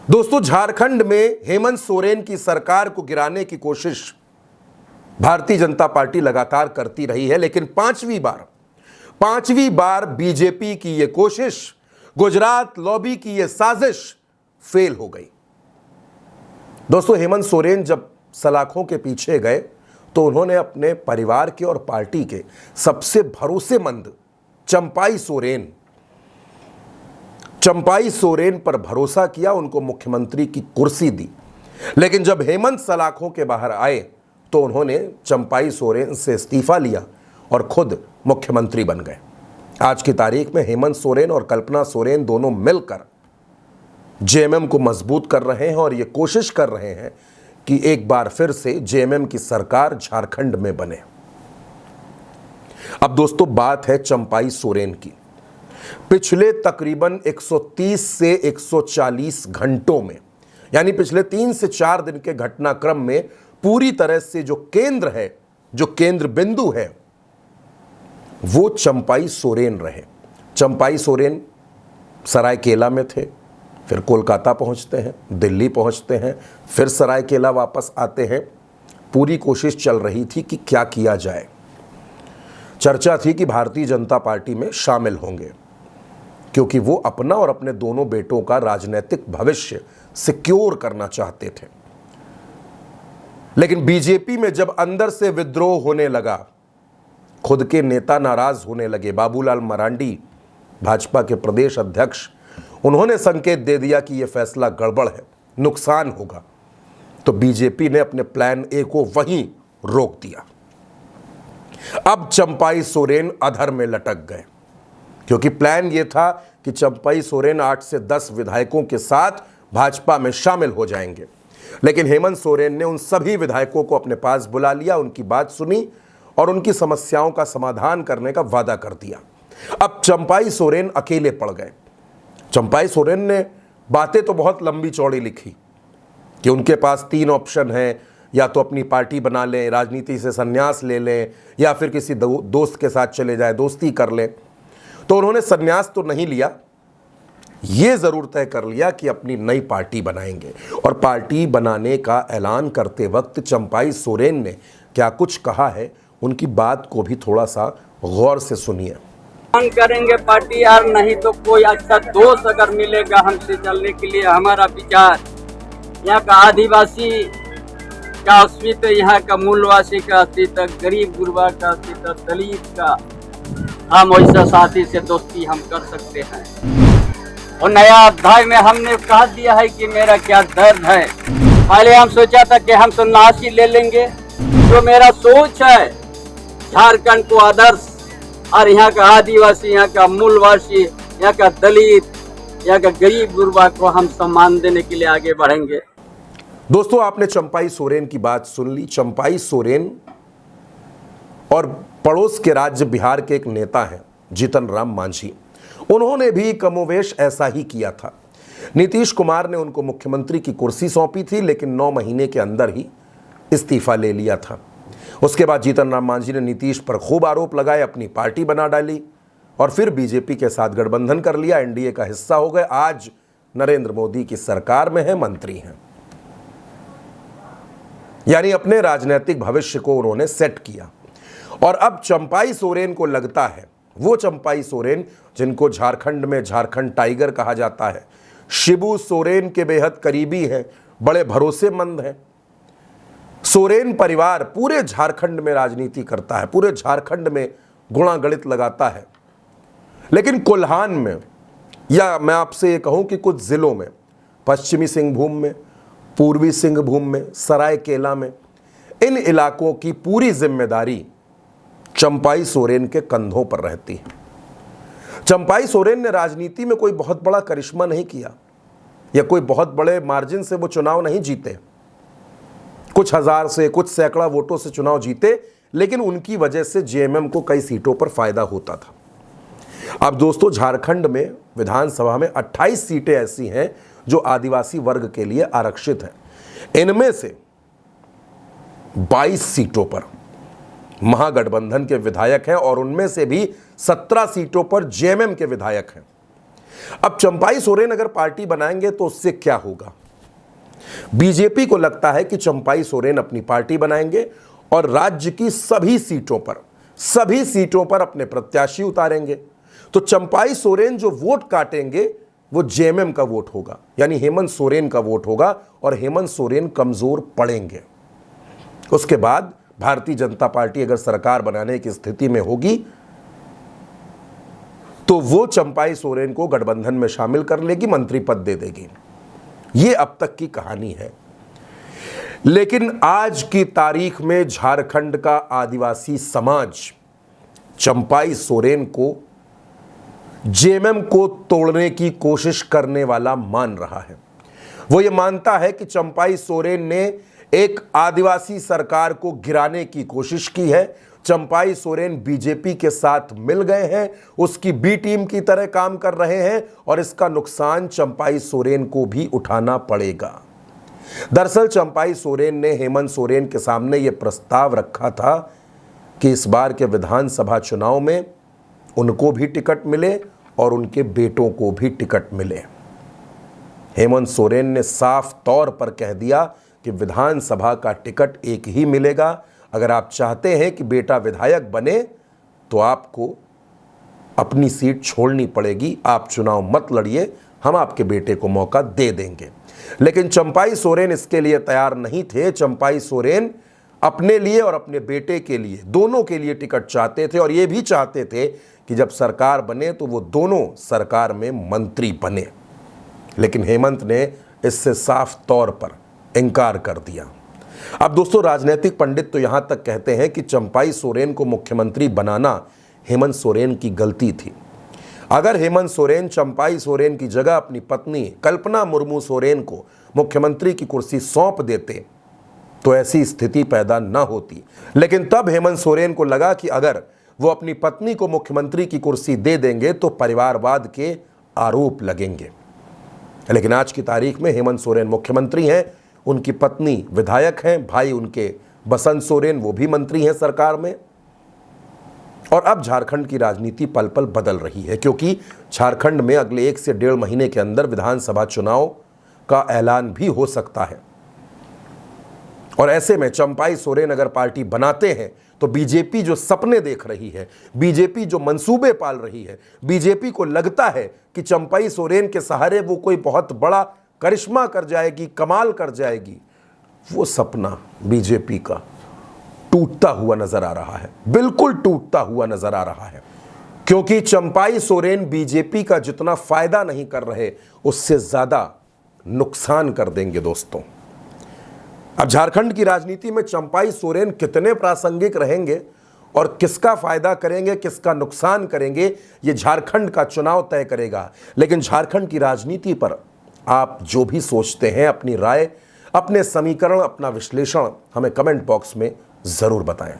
दोस्तों, झारखंड में हेमंत सोरेन की सरकार को गिराने की कोशिश भारतीय जनता पार्टी लगातार करती रही है, लेकिन पांचवी बार बीजेपी की यह कोशिश, गुजरात लॉबी की यह साजिश फेल हो गई। दोस्तों, हेमंत सोरेन जब सलाखों के पीछे गए तो उन्होंने अपने परिवार के और पार्टी के सबसे भरोसेमंद चंपाई सोरेन पर भरोसा किया, उनको मुख्यमंत्री की कुर्सी दी। लेकिन जब हेमंत सलाखों के बाहर आए तो उन्होंने चंपाई सोरेन से इस्तीफा लिया और खुद मुख्यमंत्री बन गए। आज की तारीख में हेमंत सोरेन और कल्पना सोरेन दोनों मिलकर जेएमएम को मजबूत कर रहे हैं और ये कोशिश कर रहे हैं कि एक बार फिर से जेएमएम की सरकार झारखंड में बने। अब दोस्तों, बात है चंपाई सोरेन की। पिछले तकरीबन 130 से 140 घंटों में, यानी पिछले 3 से 4 दिन के घटनाक्रम में पूरी तरह से जो केंद्र बिंदु है वो चंपाई सोरेन रहे। चंपाई सोरेन सरायकेला में थे, फिर कोलकाता पहुंचते हैं, दिल्ली पहुंचते हैं, फिर सरायकेला वापस आते हैं। पूरी कोशिश चल रही थी कि क्या किया जाए। चर्चा थी कि भारतीय जनता पार्टी में शामिल होंगे, क्योंकि वो अपना और अपने दोनों बेटों का राजनीतिक भविष्य सिक्योर करना चाहते थे। लेकिन बीजेपी में जब अंदर से विद्रोह होने लगा, खुद के नेता नाराज होने लगे, बाबूलाल मरांडी भाजपा के प्रदेश अध्यक्ष, उन्होंने संकेत दे दिया कि यह फैसला गड़बड़ है, नुकसान होगा, तो बीजेपी ने अपने प्लान ए को वहीं रोक दिया। अब चंपाई सोरेन अधर में लटक गए, क्योंकि प्लान यह था कि चंपाई सोरेन 8 से 10 विधायकों के साथ भाजपा में शामिल हो जाएंगे। लेकिन हेमंत सोरेन ने उन सभी विधायकों को अपने पास बुला लिया, उनकी बात सुनी और उनकी समस्याओं का समाधान करने का वादा कर दिया। अब चंपाई सोरेन अकेले पड़ गए। चंपाई सोरेन ने बातें तो बहुत लंबी चौड़ी लिखी कि उनके पास 3 ऑप्शन हैं, या तो अपनी पार्टी बना लें, राजनीति से संन्यास ले लें, या फिर किसी दोस्त के साथ चले जाए, दोस्ती कर लें। तो उन्होंने संन्यास तो नहीं लिया, ये जरूर तय कर लिया कि अपनी नई पार्टी बनाएंगे। और पार्टी बनाने का ऐलान करते वक्त चंपाई सोरेन ने क्या कुछ कहा है, उनकी बात को भी थोड़ा सा गौर से सुनिए। करेंगे पार्टी यार, नहीं तो कोई अच्छा दोस्त अगर मिलेगा हमसे चलने के लिए। हमारा विचार यहाँ का आदिवासी का अस्तित्व, यहाँ का मूलवासी का अस्तित्व, गरीब गुरबा का अस्तित्व, दलित का, हम वैसा साथी से दोस्ती हम कर सकते हैं। और नया अध्याय में हमने कह दिया है कि मेरा क्या दर्द है। पहले हम सोचा था कि हम सन्यासी ले लेंगे, जो मेरा सोच है झारखंड को आदर्श, और यहाँ का आदिवासी, यहाँ का मूलवासी, यहाँ का दलित, यहाँ का गरीब गुरबा को हम सम्मान देने के लिए आगे बढ़ेंगे। दोस्तों, आपने चंपाई सोरेन की बात सुन ली। चंपाई सोरेन और पड़ोस के राज्य बिहार के एक नेता हैं जीतन राम मांझी, उन्होंने भी कमोवेश ऐसा ही किया था। नीतीश कुमार ने उनको मुख्यमंत्री की कुर्सी सौंपी थी, लेकिन 9 महीने के अंदर ही इस्तीफा ले लिया था। उसके बाद जीतन राम मांझी ने नीतीश पर खूब आरोप लगाए, अपनी पार्टी बना डाली और फिर बीजेपी के साथ गठबंधन कर लिया, एनडीए का हिस्सा हो गए। आज नरेंद्र मोदी की सरकार में है, मंत्री हैं, यानी अपने राजनीतिक भविष्य को उन्होंने सेट किया। और अब चंपाई सोरेन को लगता है, वो चंपाई सोरेन जिनको झारखंड में झारखंड टाइगर कहा जाता है, शिबू सोरेन के बेहद करीबी हैं, बड़े भरोसेमंद हैं। सोरेन परिवार पूरे झारखंड में राजनीति करता है, पूरे झारखंड में गुणागणित लगाता है। लेकिन कोल्हान में, या मैं आपसे ये कहूं कि कुछ जिलों में, पश्चिमी सिंहभूम में, पूर्वी सिंहभूम में, सरायकेला में, इन इलाकों की पूरी जिम्मेदारी चंपाई सोरेन के कंधों पर रहती है। चंपाई सोरेन ने राजनीति में कोई बहुत बड़ा करिश्मा नहीं किया, या कोई बहुत बड़े मार्जिन से वो चुनाव नहीं जीते, कुछ हजार से, कुछ सैकड़ा वोटों से चुनाव जीते, लेकिन उनकी वजह से जेएमएम को कई सीटों पर फायदा होता था। अब दोस्तों, झारखंड में विधानसभा में 28 सीटें ऐसी हैं जो आदिवासी वर्ग के लिए आरक्षित हैं। इनमें से 22 सीटों पर महागठबंधन के विधायक हैं और उनमें से भी 17 सीटों पर जेएमएम के विधायक हैं। अब चंपाई सोरेन अगर पार्टी बनाएंगे तो उससे क्या होगा? बीजेपी को लगता है कि चंपाई सोरेन अपनी पार्टी बनाएंगे और राज्य की सभी सीटों पर अपने प्रत्याशी उतारेंगे। तो चंपाई सोरेन जो वोट काटेंगे वो जेएमएम का वोट होगा, यानी हेमंत सोरेन का वोट होगा, और हेमंत सोरेन कमजोर पड़ेंगे। उसके बाद भारतीय जनता पार्टी अगर सरकार बनाने की स्थिति में होगी तो वो चंपाई सोरेन को गठबंधन में शामिल कर लेगी, मंत्री पद दे देगी। ये अब तक की कहानी है। लेकिन आज की तारीख में झारखंड का आदिवासी समाज चंपाई सोरेन को जेएमएम को तोड़ने की कोशिश करने वाला मान रहा है। वो ये मानता है कि चंपाई सोरेन ने एक आदिवासी सरकार को गिराने की कोशिश की है। चंपाई सोरेन बीजेपी के साथ मिल गए हैं, उसकी बी टीम की तरह काम कर रहे हैं, और इसका नुकसान चंपाई सोरेन को भी उठाना पड़ेगा। दरअसल चंपाई सोरेन ने हेमंत सोरेन के सामने यह प्रस्ताव रखा था कि इस बार के विधानसभा चुनाव में उनको भी टिकट मिले और उनके बेटों को भी टिकट मिले। हेमंत सोरेन ने साफ तौर पर कह दिया कि विधानसभा का टिकट एक ही मिलेगा। अगर आप चाहते हैं कि बेटा विधायक बने तो आपको अपनी सीट छोड़नी पड़ेगी, आप चुनाव मत लड़िए, हम आपके बेटे को मौका दे देंगे। लेकिन चंपाई सोरेन इसके लिए तैयार नहीं थे। चंपाई सोरेन अपने लिए और अपने बेटे के लिए, दोनों के लिए टिकट चाहते थे, और ये भी चाहते थे कि जब सरकार बने तो वो दोनों सरकार में मंत्री बने। लेकिन हेमंत ने इससे साफ तौर पर इनकार कर दिया। अब दोस्तों, राजनीतिक पंडित तो यहां तक कहते हैं कि चंपाई सोरेन को मुख्यमंत्री बनाना हेमंत सोरेन की गलती थी। अगर हेमंत सोरेन चंपाई सोरेन की जगह अपनी पत्नी कल्पना मुर्मू सोरेन को मुख्यमंत्री की कुर्सी सौंप देते तो ऐसी स्थिति पैदा न होती। लेकिन तब हेमंत सोरेन को लगा कि अगर वो अपनी पत्नी को मुख्यमंत्री की कुर्सी दे देंगे तो परिवारवाद के आरोप लगेंगे। लेकिन आज की तारीख में हेमंत सोरेन मुख्यमंत्री हैं, उनकी पत्नी विधायक हैं, भाई उनके बसंत सोरेन वो भी मंत्री हैं सरकार में। और अब झारखंड की राजनीति पल पल बदल रही है, क्योंकि झारखंड में अगले 1 से 1.5 महीने के अंदर विधानसभा चुनाव का ऐलान भी हो सकता है। और ऐसे में चंपाई सोरेन अगर पार्टी बनाते हैं तो बीजेपी जो सपने देख रही है, बीजेपी जो मंसूबे पाल रही है, बीजेपी को लगता है कि चंपाई सोरेन के सहारे वो कोई बहुत बड़ा करिश्मा कर जाएगी, कमाल कर जाएगी, वो सपना बीजेपी का टूटता हुआ नजर आ रहा है, बिल्कुल टूटता हुआ नजर आ रहा है। क्योंकि चंपाई सोरेन बीजेपी का जितना फायदा नहीं कर रहे, उससे ज्यादा नुकसान कर देंगे दोस्तों। अब झारखंड की राजनीति में चंपाई सोरेन कितने प्रासंगिक रहेंगे और किसका फायदा करेंगे, किसका नुकसान करेंगे, ये झारखंड का चुनाव तय करेगा। लेकिन झारखंड की राजनीति पर आप जो भी सोचते हैं, अपनी राय, अपने समीकरण, अपना विश्लेषण हमें कमेंट बॉक्स में जरूर बताएं।